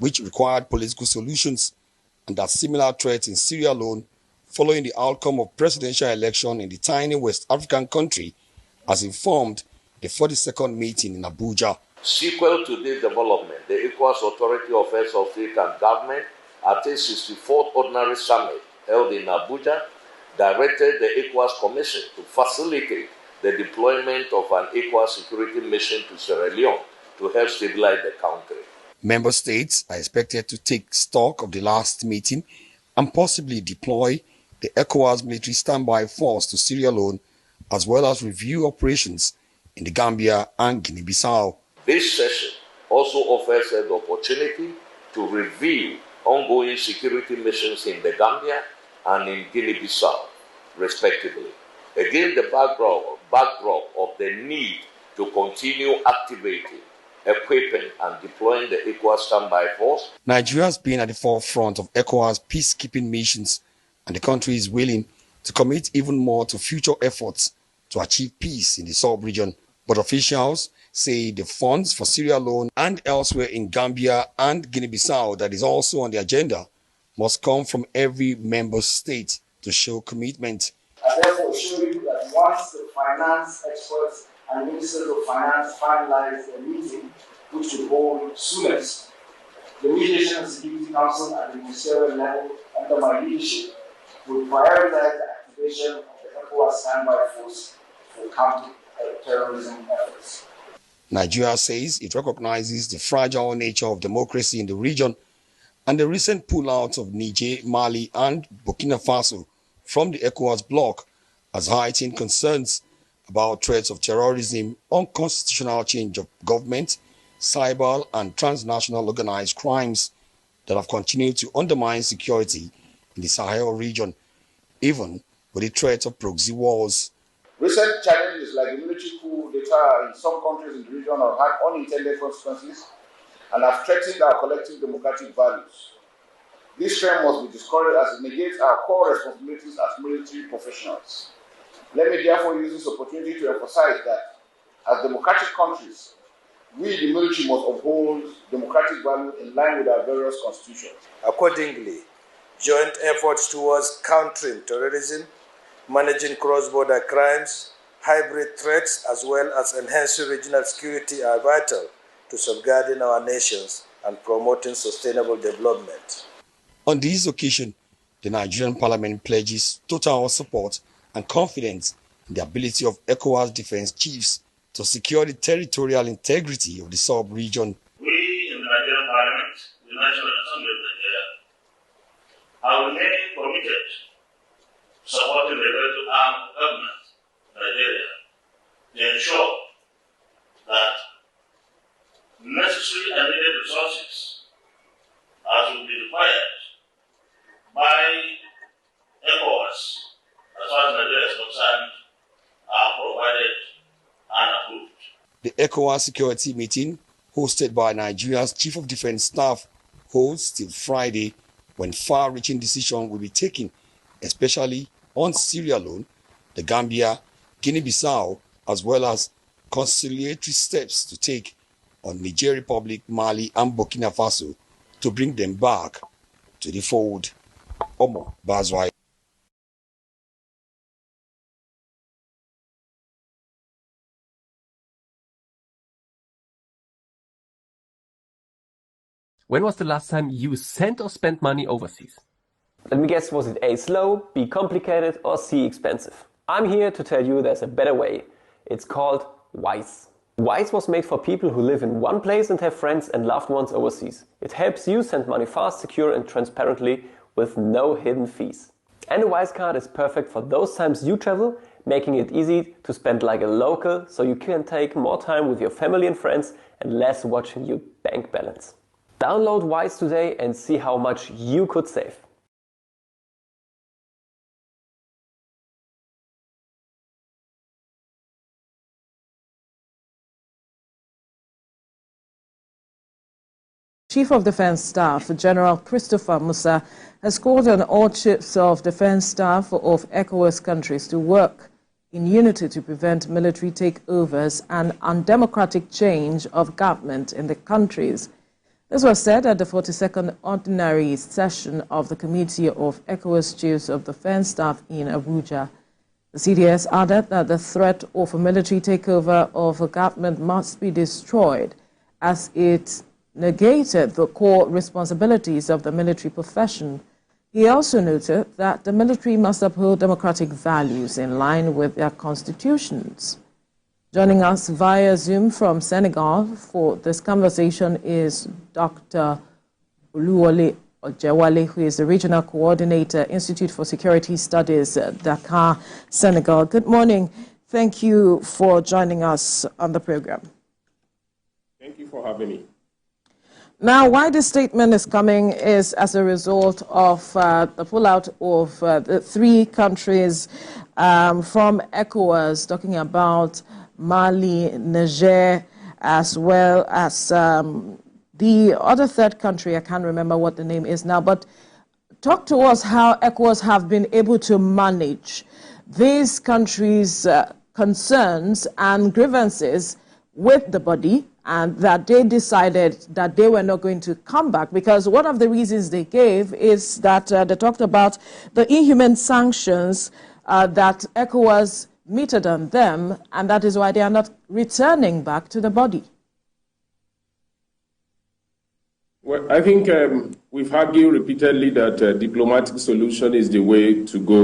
which required political solutions, and that similar threats in Sierra Leone following the outcome of presidential election in the tiny West African country, has informed the 42nd meeting in Abuja. Sequel to this development, the ECOWAS Authority of Heads of State and Government at its 64th Ordinary Summit held in Abuja directed the ECOWAS Commission to facilitate the deployment of an ECOWAS security mission to Sierra Leone to help stabilize the country. Member states are expected to take stock of the last meeting and possibly deploy the ECOWAS military standby force to Sierra Leone, as well as review operations in the Gambia and Guinea-Bissau. This session also offers the opportunity to review ongoing security missions in the Gambia and in Guinea-Bissau, respectively, against the backdrop of the need to continue activating, equipping and deploying the ECOWAS standby force. Nigeria has been at the forefront of ECOWAS peacekeeping missions, and the country is willing to commit even more to future efforts to achieve peace in the sub-region. But officials say the funds for Sierra Leone and elsewhere in Gambia and Guinea-Bissau that is also on the agenda must come from every member state to show commitment. I therefore assure you that once the finance experts and ministers of finance finalize their meeting, which will hold soonest, the Mediation and Security Council at the ministerial level under my leadership will prioritize the activation of the ECOWAS standby force for counter-terrorism efforts. Nigeria says it recognizes the fragile nature of democracy in the region, and the recent pullout of Niger, Mali and Burkina Faso from the ECOWAS bloc has heightened concerns about threats of terrorism, unconstitutional change of government, cyber and transnational organized crimes that have continued to undermine security in the Sahel region, even with the threat of proxy wars. Recent challenges like the military coup d'etat in some countries in the region have had unintended consequences and have threatened our collective democratic values. This trend must be discouraged as it negates our core responsibilities as military professionals. Let me therefore use this opportunity to emphasize that as democratic countries, we, the military, must uphold democratic values in line with our various constitutions. Accordingly, joint efforts towards countering terrorism, managing cross-border crimes, hybrid threats, as well as enhancing regional security are vital to safeguarding our nations and promoting sustainable development. On this occasion, the Nigerian Parliament pledges total support and confidence in the ability of ECOWAS defense chiefs to secure the territorial integrity of the sub-region. We in the Nigerian Parliament, the National Assembly of Nigeria, have remained committed to supporting the federal arm of government of Nigeria to ensure that necessary and needed resources as will be required by ECOWAS as far as Nigeria is concerned are provided and approved. The ECOWAS security meeting, hosted by Nigeria's Chief of Defense Staff, holds till Friday, when far-reaching decisions will be taken, especially on Sierra Leone, the Gambia, Guinea-Bissau, as well as conciliatory steps to take on Niger Republic, Mali and Burkina Faso to bring them back to the fold. Omo Bazwai. When was the last time you sent or spent money overseas? Let me guess, was it A, slow, B, complicated, or C, expensive? I'm here to tell you there's a better way. It's called WISE. WISE was made for people who live in one place and have friends and loved ones overseas. It helps you send money fast, secure and transparently with no hidden fees. And a WISE card is perfect for those times you travel, making it easy to spend like a local, so you can take more time with your family and friends and less watching your bank balance. Download WISE today and see how much you could save. Chief of Defense Staff General Christopher Musa has called on all chiefs of defense staff of ECOWAS countries to work in unity to prevent military takeovers and undemocratic change of government in the countries. This was said at the 42nd Ordinary Session of the Committee of ECOWAS Chiefs of Defense Staff in Abuja. The CDS added that the threat of a military takeover of a government must be destroyed, as it negated the core responsibilities of the military profession. He also noted that the military must uphold democratic values in line with their constitutions. Joining us via Zoom from Senegal for this conversation is Dr. Oluwole, who is the Regional Coordinator, Institute for Security Studies, Dakar, Senegal. Good morning. Thank you for joining us on the program. Thank you for having me. Now, why this statement is coming is as a result of the pullout of the three countries from ECOWAS, talking about Mali, Niger, as well as the other third country. I can't remember what the name is now, but talk to us how ECOWAS have been able to manage these countries' concerns and grievances with the body, and that they decided that they were not going to come back, because one of the reasons they gave is that they talked about the inhuman sanctions that ECOWAS meted on them, and that is why they are not returning back to the body. Well, I think we've argued repeatedly that a diplomatic solution is the way to go.